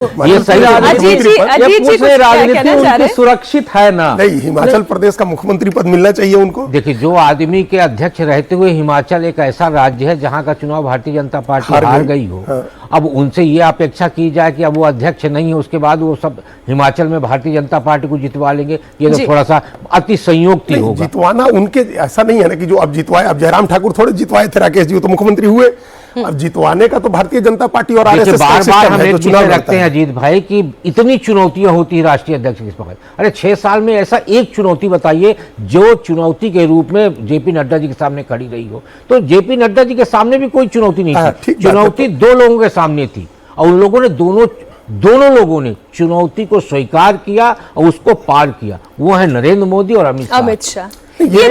ये सही राजनीति उनकी सुरक्षित है ना? नहीं, हिमाचल प्रदेश का मुख्यमंत्री पद मिलना चाहिए उनको। देखिए, जो आदमी के अध्यक्ष रहते हुए हिमाचल एक ऐसा राज्य है जहां का चुनाव भारतीय जनता पार्टी हार गई हो। हाँ। अब उनसे ये अपेक्षा की जाए कि अब वो अध्यक्ष नहीं है, उसके बाद वो सब हिमाचल में भारतीय जनता पार्टी को जितवा लेंगे, ये तो थोड़ा सा अति संयोक्ति होगा। जितवाना उनके ऐसा नहीं है ना कि जो अब जितवाए, अब जयराम ठाकुर थोड़े जितवाए थे, राकेश जी तो मुख्यमंत्री हुए। अब जितवाने का तो भारतीय जनता पार्टी और आरएसएस बार-बार हम एक चुनाव रखते हैं अजीत भाई कि इतनी चुनौतियां होती है राष्ट्रीय अध्यक्ष के पास। अरे 6 साल में ऐसा एक चुनौती बताइए जो चुनौती के रूप में जेपी नड्डा जी के सामने खड़ी रही हो। तो जेपी नड्डा जी के सामने भी कोई चुनौती नहीं थी, चुनौती 2 लोगों के सामने थी और उन लोगों ने दोनों लोगों ने चुनौती को स्वीकार किया और उसको पार किया। वो है नरेंद्र मोदी और अमित शाह। ये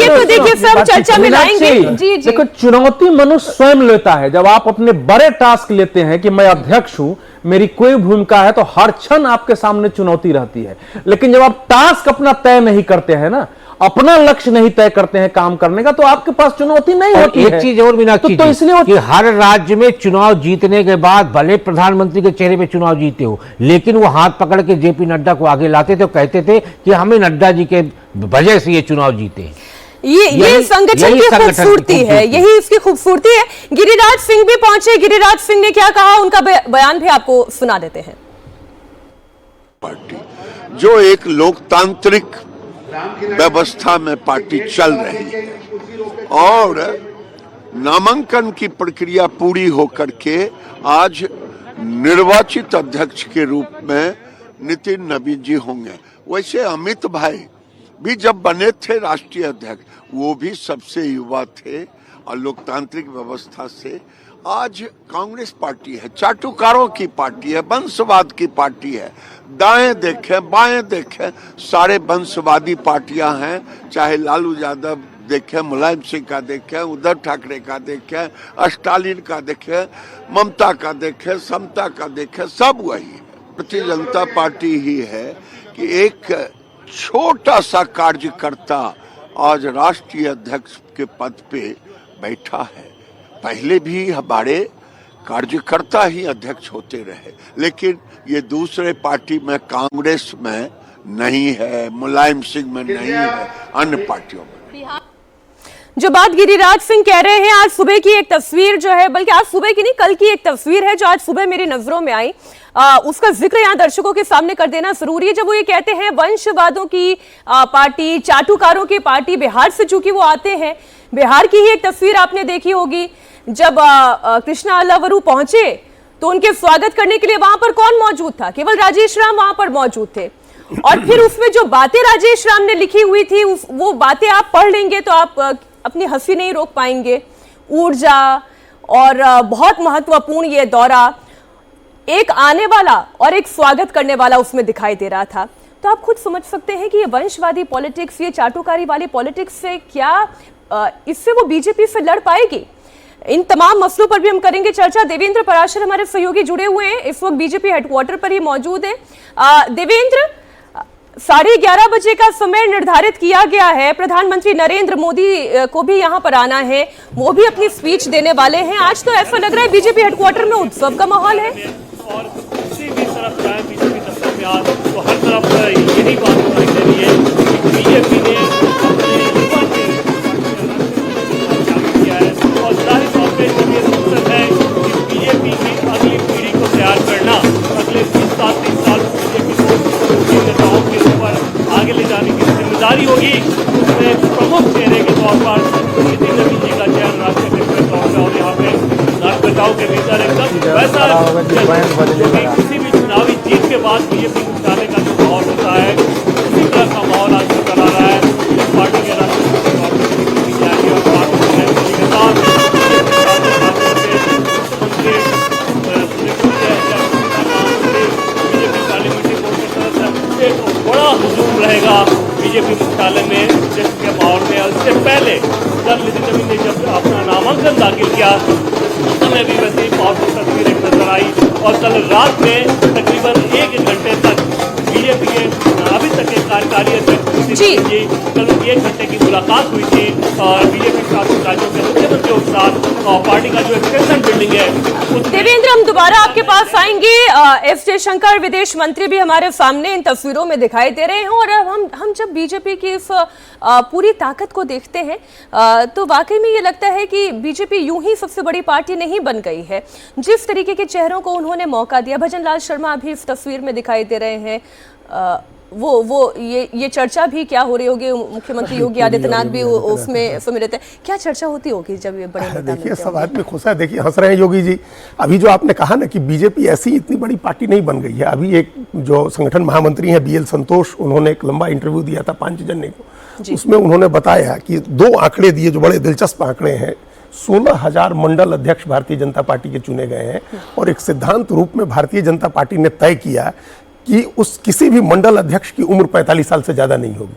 तो देखिए सब चर्चा में लाएंगे। जी। देखो, चुनौती मनुष्य स्वयं लेता है। जब आप अपने बड़े टास्क लेते हैं कि मैं अध्यक्ष हूं, मेरी कोई भूमिका है, तो हर क्षण आपके सामने चुनौती रहती है। लेकिन जब आप टास्क अपना तय नहीं करते हैं ना, अपना लक्ष्य नहीं तय करते हैं काम करने का, तो आपके पास चुनौती नहीं होती है। एक चीज और मीनाक्षी, तो इसलिए कि हर राज्य में चुनाव जीतने के बाद भले प्रधानमंत्री के चेहरे पे चुनाव जीते हो, लेकिन वो हाथ पकड़ के जेपी नड्डा को आगे लाते थे, कहते थे कि हमें नड्डा जी के वजह से ये चुनाव जीते हैं। ये संगठन की खूबसूरती है, यही इसकी खूबसूरती है। गिरिराज सिंह भी पहुंचे, गिरिराज सिंह ने क्या कहा, उनका बयान भी आपको सुना देते हैं। पार्टी जो एक लोकतांत्रिक व्यवस्था में पार्टी चल रही है और नामांकन की प्रक्रिया पूरी होकर के आज निर्वाचित अध्यक्ष के रूप में नितिन नवीन जी होंगे। वैसे अमित भाई भी जब बने थे राष्ट्रीय अध्यक्ष, वो भी सबसे युवा थे और लोकतांत्रिक व्यवस्था से आज कांग्रेस पार्टी है, चाटुकारों की पार्टी है, वंशवाद की पार्टी है। दाएं देखें बाएं देखें, सारे वंशवादी पार्टियां हैं। चाहे लालू यादव देखें, मुलायम सिंह का देखें, उद्धव ठाकरे का देखें, स्टालिन का देखें, ममता का देखें, समता का देखें, सब वही है। भारतीय जनता पार्टी ही है कि एक छोटा सा कार्यकर्ता आज राष्ट्रीय अध्यक्ष के पद पे बैठा है। पहले भी हमारे कार्यकर्ता ही अध्यक्ष होते रहे, लेकिन ये दूसरे पार्टी में, कांग्रेस में नहीं है, मुलायम सिंह में नहीं है, अन्य पार्टियों में। जो बात गिरिराज सिंह कह रहे हैं, आज सुबह की एक तस्वीर जो है, बल्कि आज सुबह की नहीं कल की एक तस्वीर है जो आज सुबह मेरी नजरों में आई, उसका जिक्र यहाँ दर्शकों के सामने कर देना जरूरी है। जब वो ये कहते हैं वंशवादों की पार्टी, चाटुकारों की पार्टी, बिहार से चूंकि वो आते हैं, बिहार की ही एक तस्वीर आपने देखी होगी। जब कृष्णा अल्लावरू पहुंचे तो उनके स्वागत करने के लिए वहां पर कौन मौजूद था? केवल राजेश राम वहां पर मौजूद थे। और फिर उसमें जो बातें राजेश राम ने लिखी हुई थी, वो बातें आप पढ़ लेंगे तो आप अपनी हंसी नहीं रोक पाएंगे। ऊर्जा और बहुत महत्वपूर्ण ये दौरा, एक आने वाला और एक स्वागत करने वाला उसमें दिखाई दे रहा था। तो आप खुद समझ सकते हैं कि ये वंशवादी पॉलिटिक्स, ये चाटुकारी वाली पॉलिटिक्स से क्या इससे वो बीजेपी से लड़ पाएगी? इन तमाम मसलों पर भी हम करेंगे चर्चा। देवेंद्र पराशर हमारे सहयोगी जुड़े हुए हैं, इस वक्त बीजेपी हेडक्वार्टर पर ही मौजूद है। देवेंद्र, 11:30 बजे का समय निर्धारित किया गया है। प्रधानमंत्री नरेंद्र मोदी को भी यहाँ पर आना है, वो भी अपनी स्पीच देने वाले हैं। आज तो ऐसा लग रहा है बीजेपी हेडक्वार्टर में उत्सव का माहौल है। और किसी भी तरफ जाए बीजेपी दफ्तर में आज तो हर तरफ यही बात दिखाई दे रही है कि बीजेपी ने अपने युवा के किया है और जाहिर तौर पर ये मकसद है कि बीजेपी की अगली पीढ़ी को तैयार करना। अगले 30 साल बीजेपी को नेताओं के ऊपर आगे ले जाने की जिम्मेदारी होगी। उसमें प्रमुख चेहरे के तौर पर नितिन नवीन जी का चयन राष्ट्रीय अध्यक्ष के तौर पर, और यहाँ पे बचाव के भीतर एकदम वैसा किसी भी चुनावी जीत के बाद बीजेपी मुख्यालय का जो माहौल होता है, उसी तरह का माहौल आज चल रहा है। इस पार्टी के बड़ा हुजूम रहेगा बीजेपी मुख्यालय में जश्न के माहौल में। इससे पहले कल नितिन नवीन ने जब अपना नामांकन दाखिल किया उस समय भी वैसे ही पावरफुल तस्वीरें नजर आई और कल रात में तकरीबन 1 घंटे तक बीजेपी के अभी तक के कार्यकारी अध्यक्ष जी। कल उनकी 1 घंटे की मुलाकात हुई थी और बीजेपी शासित राज्यों के मुख्यमंत्रियों के साथ और पार्टी का जो एक्सटेंशन बिल्डिंग है देवेंद्र, हम दोबारा आपके पास आएंगे। एस जयशंकर विदेश मंत्री भी हमारे सामने इन तस्वीरों में दिखाई दे रहे हैं और हम जब बीजेपी की इस पूरी ताकत को देखते हैं तो वाकई में ये लगता है कि बीजेपी यूं ही सबसे बड़ी पार्टी नहीं बन गई है। जिस तरीके के चेहरों को उन्होंने मौका दिया, भजन लाल शर्मा भी इस तस्वीर में दिखाई दे रहे हैं, ये चर्चा भी क्या हो रही होगी, मुख्यमंत्री योगी आदित्यनाथ भी उसमें सम्मिलित है, क्या चर्चा होती होगी जब ये बड़े नेता देखिए सब आदमी खुश है। देखिए हंस रहे हैं योगी जी। अभी जो आपने कहा ना कि बीजेपी ऐसी इतनी बड़ी पार्टी नहीं बन गई है। अभी एक जो संगठन महामंत्री हैं BL संतोष, उन्होंने एक लंबा इंटरव्यू दिया था पांचजन्य को, उसमें उन्होंने बताया कि 2 आंकड़े दिए जो बड़े दिलचस्प आंकड़े हैं। 16,000 मंडल अध्यक्ष भारतीय जनता पार्टी के चुने गए हैं और एक सिद्धांत रूप में भारतीय जनता पार्टी ने तय किया कि उस किसी भी मंडल अध्यक्ष की उम्र 45 साल से ज्यादा नहीं होगी।